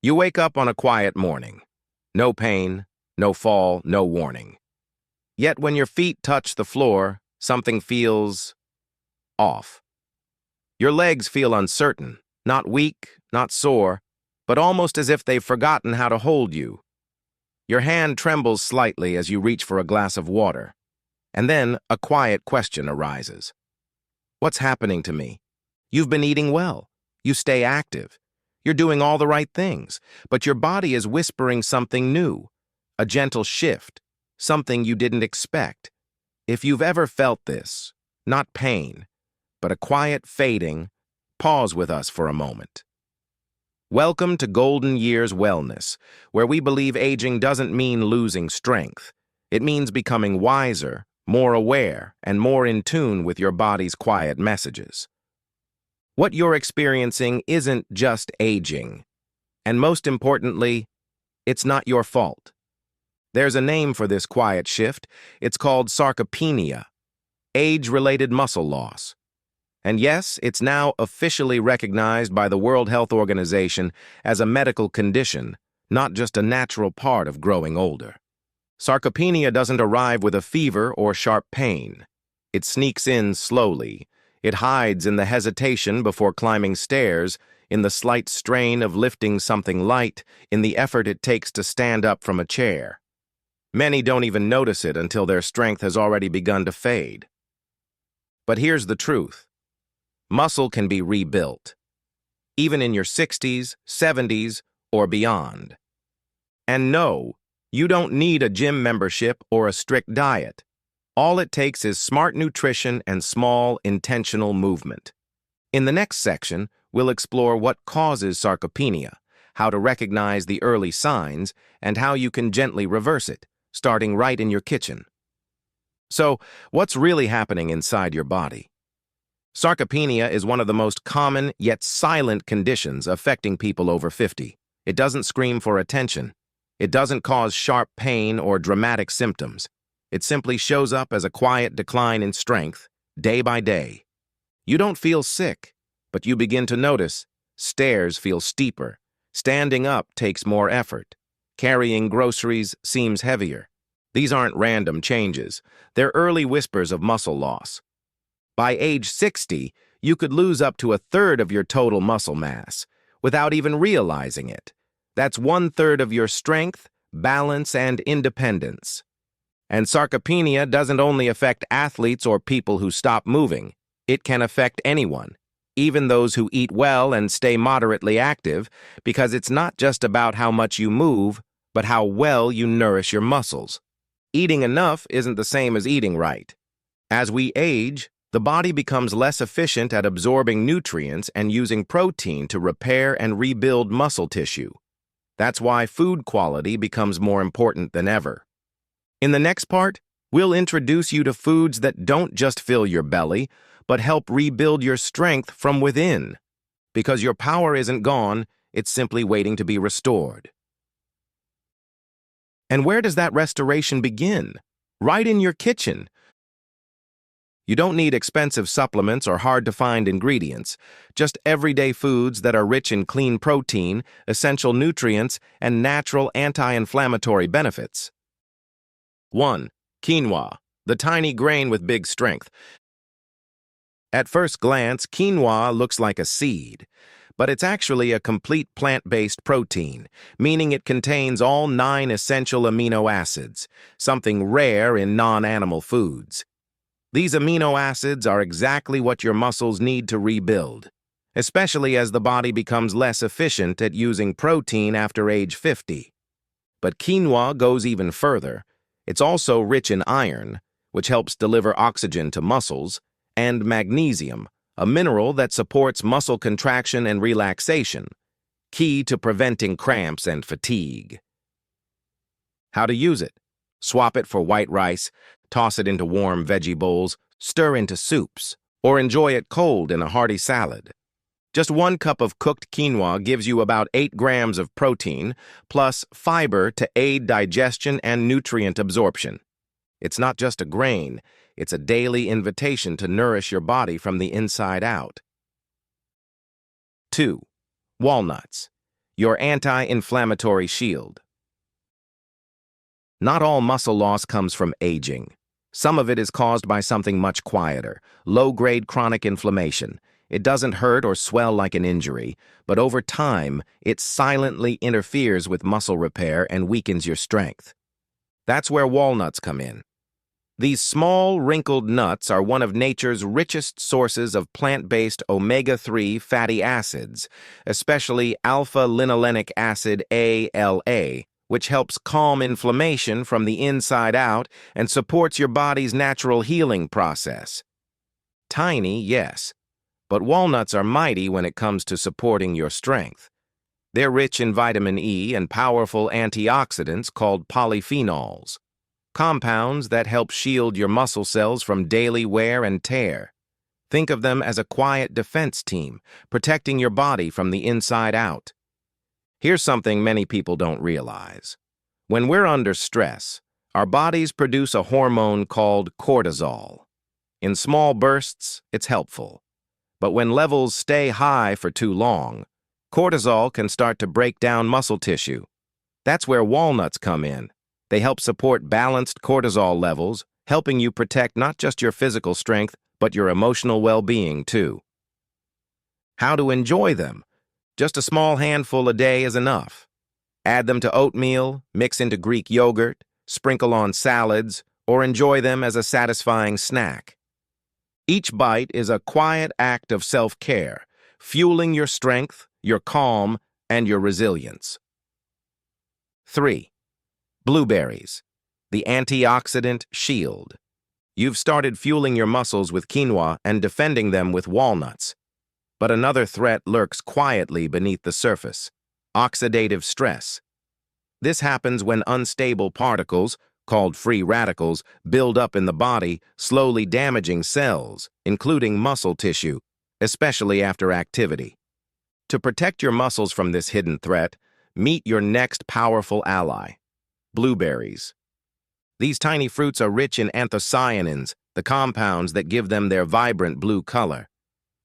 You wake up on a quiet morning. No pain, no fall, no warning. Yet when your feet touch the floor, something feels off. Your legs feel uncertain, not weak, not sore, but almost as if they've forgotten how to hold you. Your hand trembles slightly as you reach for a glass of water. And then a quiet question arises. What's happening to me? You've been eating well. You stay active. You're doing all the right things, but your body is whispering something new, a gentle shift, something you didn't expect. If you've ever felt this, not pain, but a quiet fading, pause with us for a moment. Welcome to Golden Years Wellness, where we believe aging doesn't mean losing strength. It means becoming wiser, more aware, and more in tune with your body's quiet messages. What you're experiencing isn't just aging. And most importantly, it's not your fault. There's a name for this quiet shift. It's called sarcopenia, age-related muscle loss. And yes, it's now officially recognized by the World Health Organization as a medical condition, not just a natural part of growing older. Sarcopenia doesn't arrive with a fever or sharp pain. It sneaks in slowly. It hides in the hesitation before climbing stairs, in the slight strain of lifting something light, in the effort it takes to stand up from a chair. Many don't even notice it until their strength has already begun to fade. But here's the truth. Muscle can be rebuilt, even in your 60s, 70s, or beyond. And no, you don't need a gym membership or a strict diet. All it takes is smart nutrition and small, intentional movement. In the next section, we'll explore what causes sarcopenia, how to recognize the early signs, and how you can gently reverse it, starting right in your kitchen. So, what's really happening inside your body? Sarcopenia is one of the most common yet silent conditions affecting people over 50. It doesn't scream for attention. It doesn't cause sharp pain or dramatic symptoms. It simply shows up as a quiet decline in strength, day by day. You don't feel sick, but you begin to notice stairs feel steeper, standing up takes more effort, carrying groceries seems heavier. These aren't random changes. They're early whispers of muscle loss. By age 60, you could lose up to a third of your total muscle mass without even realizing it. That's 1/3 of your strength, balance, and independence. And sarcopenia doesn't only affect athletes or people who stop moving. It can affect anyone, even those who eat well and stay moderately active, because it's not just about how much you move, but how well you nourish your muscles. Eating enough isn't the same as eating right. As we age, the body becomes less efficient at absorbing nutrients and using protein to repair and rebuild muscle tissue. That's why food quality becomes more important than ever. In the next part, we'll introduce you to foods that don't just fill your belly, but help rebuild your strength from within. Because your power isn't gone, it's simply waiting to be restored. And where does that restoration begin? Right in your kitchen. You don't need expensive supplements or hard-to-find ingredients, just everyday foods that are rich in clean protein, essential nutrients, and natural anti-inflammatory benefits. 1. Quinoa, the tiny grain with big strength. At first glance, quinoa looks like a seed, but it's actually a complete plant-based protein, meaning it contains all 9 essential amino acids, something rare in non-animal foods. These amino acids are exactly what your muscles need to rebuild, especially as the body becomes less efficient at using protein after age 50. But quinoa goes even further. It's also rich in iron, which helps deliver oxygen to muscles, and magnesium, a mineral that supports muscle contraction and relaxation, key to preventing cramps and fatigue. How to use it? Swap it for white rice, toss it into warm veggie bowls, stir into soups, or enjoy it cold in a hearty salad. Just 1 cup of cooked quinoa gives you about 8 grams of protein, plus fiber to aid digestion and nutrient absorption. It's not just a grain, it's a daily invitation to nourish your body from the inside out. 2. Walnuts. your anti-inflammatory shield. Not all muscle loss comes from aging. Some of it is caused by something much quieter, low-grade chronic inflammation. It doesn't hurt or swell like an injury, but over time, it silently interferes with muscle repair and weakens your strength. That's where walnuts come in. These small, wrinkled nuts are one of nature's richest sources of plant-based omega-3 fatty acids, especially alpha-linolenic acid ALA, which helps calm inflammation from the inside out and supports your body's natural healing process. Tiny, yes, but walnuts are mighty when it comes to supporting your strength. They're rich in vitamin E and powerful antioxidants called polyphenols, compounds that help shield your muscle cells from daily wear and tear. Think of them as a quiet defense team, protecting your body from the inside out. Here's something many people don't realize. When we're under stress, our bodies produce a hormone called cortisol. In small bursts, it's helpful. But when levels stay high for too long, cortisol can start to break down muscle tissue. That's where walnuts come in. They help support balanced cortisol levels, helping you protect not just your physical strength, but your emotional well-being too. How to enjoy them? Just a small handful a day is enough. Add them to oatmeal, mix into Greek yogurt, sprinkle on salads, or enjoy them as a satisfying snack. Each bite is a quiet act of self-care, fueling your strength, your calm, and your resilience. 3. Blueberries, the antioxidant shield. You've started fueling your muscles with quinoa and defending them with walnuts. But another threat lurks quietly beneath the surface: oxidative stress. This happens when unstable particles, called free radicals, build up in the body, slowly damaging cells, including muscle tissue, especially after activity. To protect your muscles from this hidden threat, meet your next powerful ally: blueberries. These tiny fruits are rich in anthocyanins, the compounds that give them their vibrant blue color.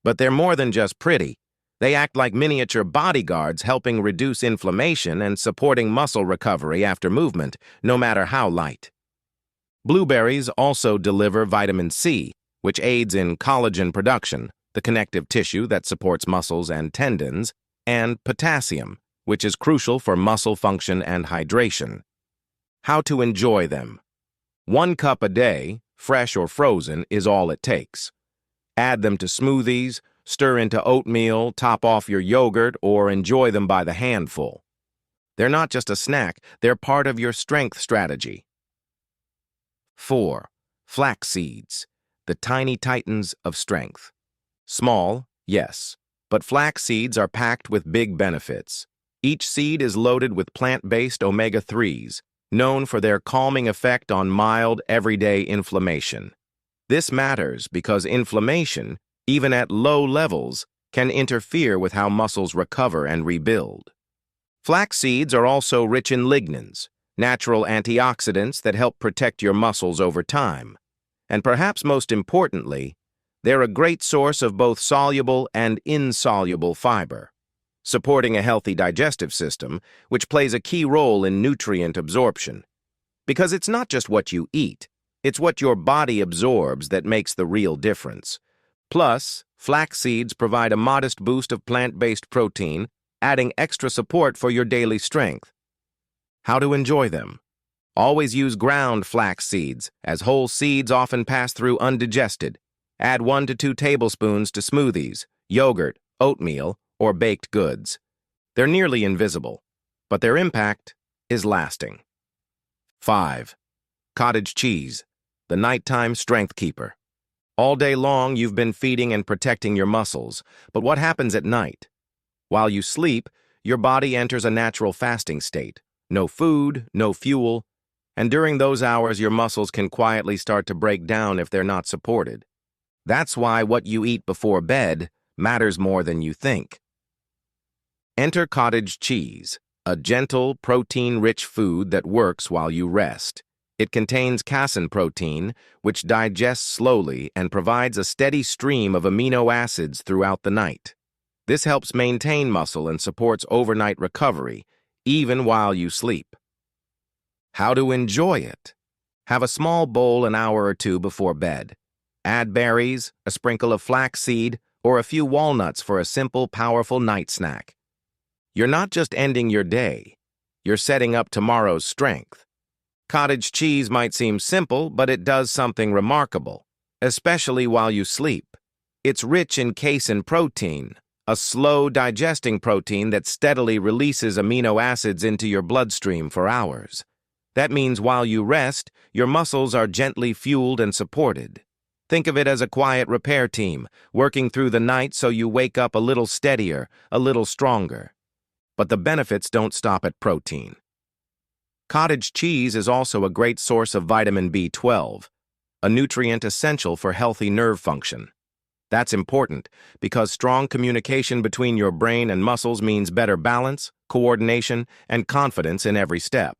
But they're more than just pretty. They act like miniature bodyguards, helping reduce inflammation and supporting muscle recovery after movement, no matter how light. Blueberries also deliver vitamin C, which aids in collagen production, the connective tissue that supports muscles and tendons, and potassium, which is crucial for muscle function and hydration. How to enjoy them? 1 cup a day, fresh or frozen, is all it takes. Add them to smoothies, stir into oatmeal, top off your yogurt, or enjoy them by the handful. They're not just a snack, they're part of your strength strategy. 4. Flax seeds, the tiny titans of strength. Small, yes, but flax seeds are packed with big benefits. Each seed is loaded with plant-based omega-3s, known for their calming effect on mild, everyday inflammation. This matters because inflammation, even at low levels, can interfere with how muscles recover and rebuild. Flax seeds are also rich in lignans, natural antioxidants that help protect your muscles over time. And perhaps most importantly, they're a great source of both soluble and insoluble fiber, supporting a healthy digestive system, which plays a key role in nutrient absorption. Because it's not just what you eat, it's what your body absorbs that makes the real difference. Plus, flax seeds provide a modest boost of plant-based protein, adding extra support for your daily strength. How to enjoy them? Always use ground flax seeds, as whole seeds often pass through undigested. Add 1 to 2 tablespoons to smoothies, yogurt, oatmeal, or baked goods. They're nearly invisible, but their impact is lasting. 5. Cottage cheese, the nighttime strength keeper. All day long, you've been feeding and protecting your muscles, but what happens at night? While you sleep, your body enters a natural fasting state. No food, no fuel, and during those hours, your muscles can quietly start to break down if they're not supported. That's why what you eat before bed matters more than you think. Enter cottage cheese, a gentle, protein-rich food that works while you rest. It contains casein protein, which digests slowly and provides a steady stream of amino acids throughout the night. This helps maintain muscle and supports overnight recovery, even while you sleep. How to enjoy it? Have a small bowl an hour or two before bed. Add berries, a sprinkle of flaxseed, or a few walnuts for a simple, powerful night snack. You're not just ending your day, you're setting up tomorrow's strength. Cottage cheese might seem simple, but it does something remarkable, especially while you sleep. It's rich in casein protein, a slow-digesting protein that steadily releases amino acids into your bloodstream for hours. That means while you rest, your muscles are gently fueled and supported. Think of it as a quiet repair team, working through the night so you wake up a little steadier, a little stronger. But the benefits don't stop at protein. Cottage cheese is also a great source of vitamin B12, a nutrient essential for healthy nerve function. That's important because strong communication between your brain and muscles means better balance, coordination, and confidence in every step.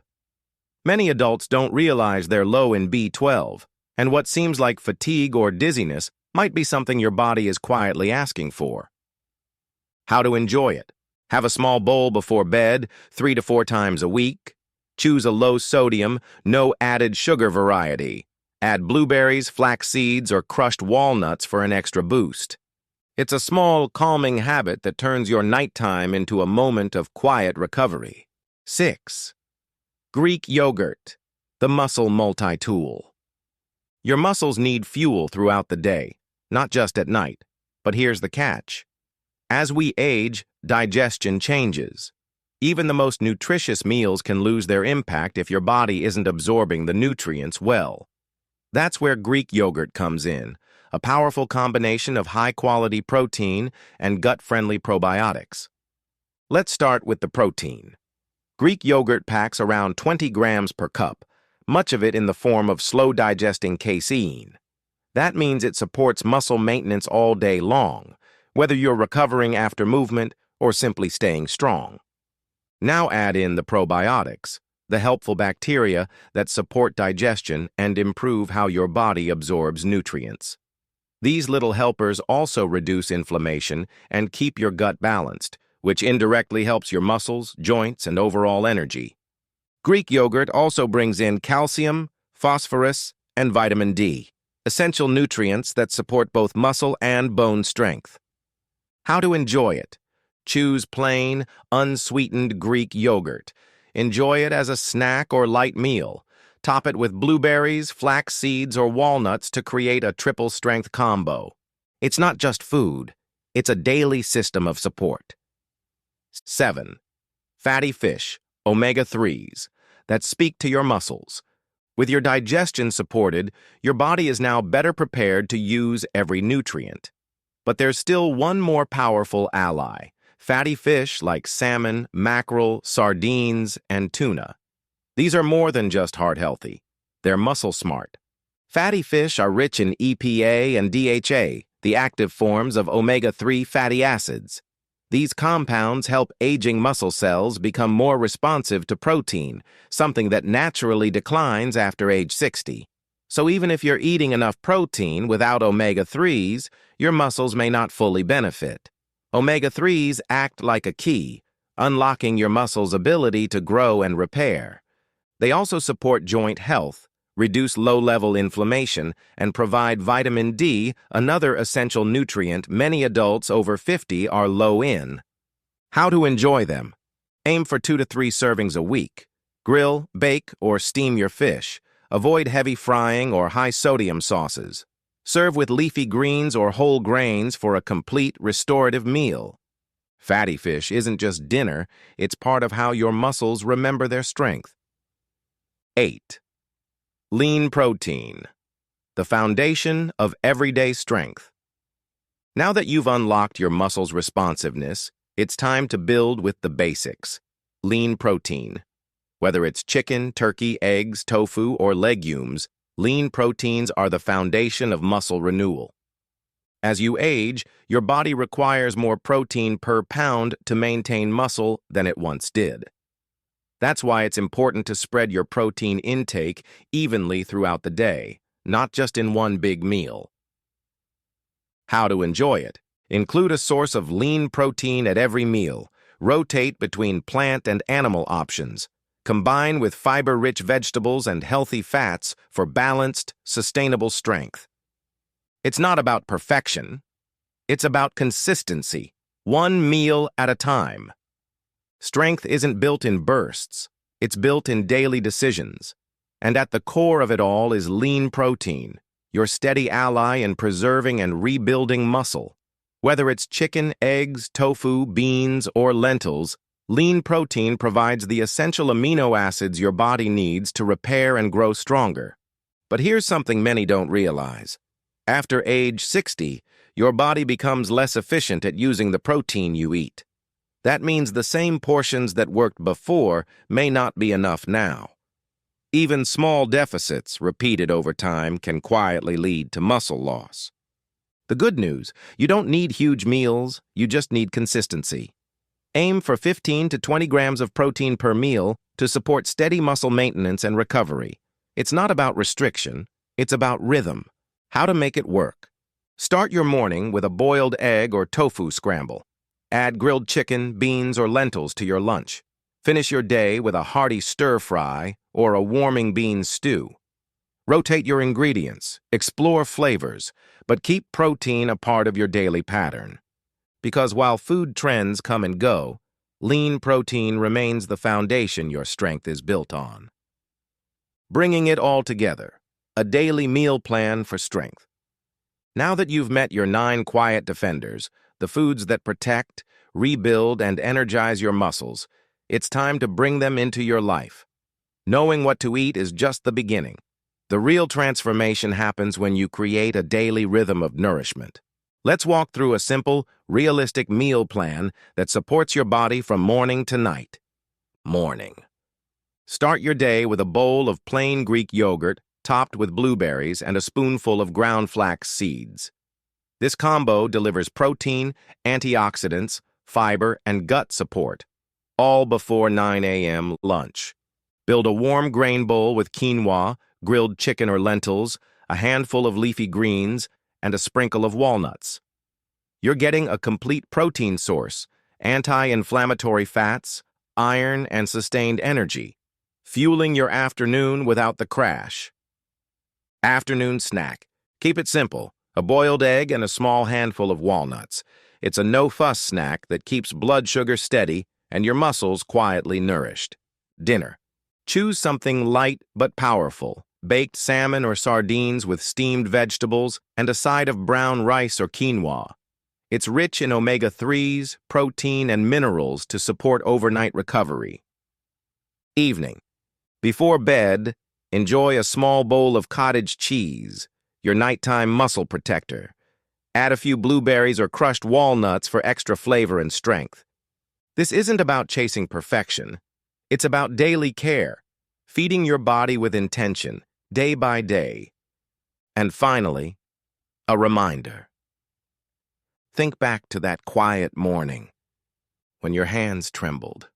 Many adults don't realize they're low in B12, and what seems like fatigue or dizziness might be something your body is quietly asking for. How to enjoy it? Have a small bowl before bed, 3 to 4 times a week. Choose a low-sodium, no added sugar variety. Add blueberries, flax seeds, or crushed walnuts for an extra boost. It's a small, calming habit that turns your nighttime into a moment of quiet recovery. 6. Greek yogurt, the muscle multi-tool. Your muscles need fuel throughout the day, not just at night. But here's the catch. As we age, digestion changes. Even the most nutritious meals can lose their impact if your body isn't absorbing the nutrients well. That's where Greek yogurt comes in, a powerful combination of high-quality protein and gut-friendly probiotics. Let's start with the protein. Greek yogurt packs around 20 grams per cup, much of it in the form of slow-digesting casein. That means it supports muscle maintenance all day long, whether you're recovering after movement or simply staying strong. Now add in the probiotics, the helpful bacteria that support digestion and improve how your body absorbs nutrients. These little helpers also reduce inflammation and keep your gut balanced, which indirectly helps your muscles, joints, and overall energy. Greek yogurt also brings in calcium, phosphorus, and vitamin D, essential nutrients that support both muscle and bone strength. How to enjoy it? Choose plain, unsweetened Greek yogurt. Enjoy it as a snack or light meal. Top it with blueberries, flax seeds, or walnuts to create a triple-strength combo. It's not just food, it's a daily system of support. 7. Fatty fish, omega-3s, that speak to your muscles. With your digestion supported, your body is now better prepared to use every nutrient. But there's still one more powerful ally. Fatty fish like salmon, mackerel, sardines, and tuna. These are more than just heart-healthy. They're muscle-smart. Fatty fish are rich in EPA and DHA, the active forms of omega-3 fatty acids. These compounds help aging muscle cells become more responsive to protein, something that naturally declines after age 60. So even if you're eating enough protein without omega-3s, your muscles may not fully benefit. Omega-3s act like a key, unlocking your muscles' ability to grow and repair. They also support joint health, reduce low-level inflammation, and provide vitamin D, another essential nutrient many adults over 50 are low in. How to enjoy them? Aim for 2 to 3 servings a week. Grill, bake, or steam your fish. Avoid heavy frying or high-sodium sauces. Serve with leafy greens or whole grains for a complete restorative meal. Fatty fish isn't just dinner, it's part of how your muscles remember their strength. 8. Lean protein, the foundation of everyday strength. Now that you've unlocked your muscles' responsiveness, it's time to build with the basics. Lean protein. Whether it's chicken, turkey, eggs, tofu, or legumes, lean proteins are the foundation of muscle renewal. As you age, your body requires more protein per pound to maintain muscle than it once did. That's why it's important to spread your protein intake evenly throughout the day, not just in one big meal. How to enjoy it? Include a source of lean protein at every meal. Rotate between plant and animal options. Combine with fiber-rich vegetables and healthy fats for balanced, sustainable strength. It's not about perfection. It's about consistency, one meal at a time. Strength isn't built in bursts. It's built in daily decisions. And at the core of it all is lean protein, your steady ally in preserving and rebuilding muscle. Whether it's chicken, eggs, tofu, beans, or lentils, lean protein provides the essential amino acids your body needs to repair and grow stronger. But here's something many don't realize. After age 60, your body becomes less efficient at using the protein you eat. That means the same portions that worked before may not be enough now. Even small deficits, repeated over time, can quietly lead to muscle loss. The good news, you don't need huge meals, you just need consistency. Aim for 15 to 20 grams of protein per meal to support steady muscle maintenance and recovery. It's not about restriction, it's about rhythm. How to make it work. Start your morning with a boiled egg or tofu scramble. Add grilled chicken, beans, or lentils to your lunch. Finish your day with a hearty stir-fry or a warming bean stew. Rotate your ingredients, explore flavors, but keep protein a part of your daily pattern. Because while food trends come and go, lean protein remains the foundation your strength is built on. Bringing it all together, a daily meal plan for strength. Now that you've met your 9 quiet defenders, the foods that protect, rebuild, and energize your muscles, it's time to bring them into your life. Knowing what to eat is just the beginning. The real transformation happens when you create a daily rhythm of nourishment. Let's walk through a simple, realistic meal plan that supports your body from morning to night. Morning. Start your day with a bowl of plain Greek yogurt, topped with blueberries and a spoonful of ground flax seeds. This combo delivers protein, antioxidants, fiber, and gut support, all before 9 a.m. lunch. Build a warm grain bowl with quinoa, grilled chicken or lentils, a handful of leafy greens, and a sprinkle of walnuts. You're getting a complete protein source, anti-inflammatory fats, iron, and sustained energy, fueling your afternoon without the crash. Afternoon snack. Keep it simple. A boiled egg and a small handful of walnuts. It's a no-fuss snack that keeps blood sugar steady and your muscles quietly nourished. Dinner. Choose something light but powerful. Baked salmon or sardines with steamed vegetables and a side of brown rice or quinoa. It's rich in omega-3s, protein, and minerals to support overnight recovery. Evening. Before bed, enjoy a small bowl of cottage cheese, your nighttime muscle protector. Add a few blueberries or crushed walnuts for extra flavor and strength. This isn't about chasing perfection. It's about daily care, feeding your body with intention, day by day. And finally, a reminder. Think back to that quiet morning, when your hands trembled,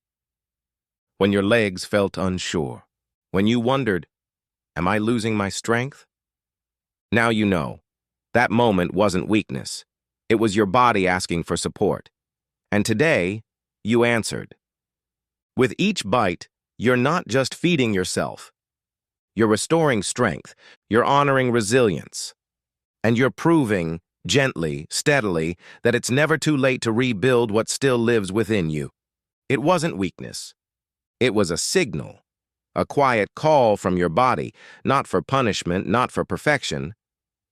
when your legs felt unsure, when you wondered, am I losing my strength? Now you know, that moment wasn't weakness. It was your body asking for support. And today, you answered. With each bite, you're not just feeding yourself. You're restoring strength, you're honoring resilience, and you're proving, gently, steadily, that it's never too late to rebuild what still lives within you. It wasn't weakness. It was a signal, a quiet call from your body, not for punishment, not for perfection,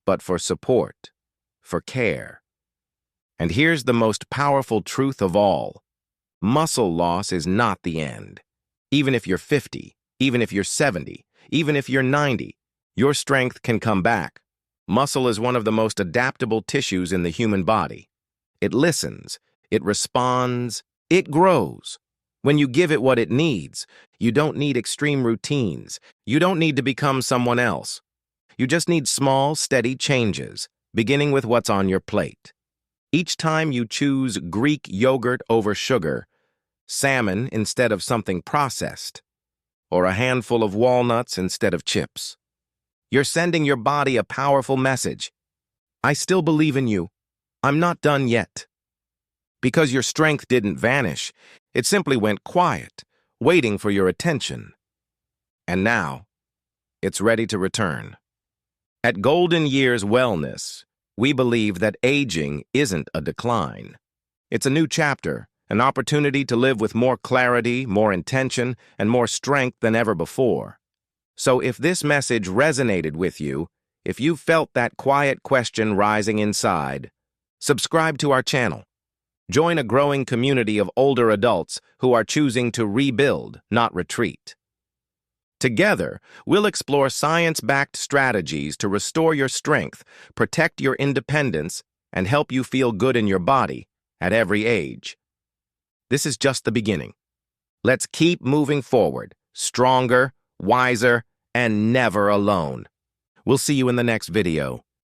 but for support, for care. And here's the most powerful truth of all. Muscle loss is not the end. Even if you're 50, even if you're 70, even if you're 90, your strength can come back. Muscle is one of the most adaptable tissues in the human body. It listens, it responds, it grows. When you give it what it needs, you don't need extreme routines. You don't need to become someone else. You just need small, steady changes, beginning with what's on your plate. Each time you choose Greek yogurt over sugar, salmon instead of something processed, or a handful of walnuts instead of chips, you're sending your body a powerful message. I still believe in you. I'm not done yet. Because your strength didn't vanish, it simply went quiet, waiting for your attention. And now, it's ready to return. At Golden Years Wellness, we believe that aging isn't a decline. It's a new chapter, an opportunity to live with more clarity, more intention, and more strength than ever before. So if this message resonated with you, if you felt that quiet question rising inside, subscribe to our channel. Join a growing community of older adults who are choosing to rebuild, not retreat. Together, we'll explore science-backed strategies to restore your strength, protect your independence, and help you feel good in your body at every age. This is just the beginning. Let's keep moving forward, stronger, wiser, and never alone. We'll see you in the next video.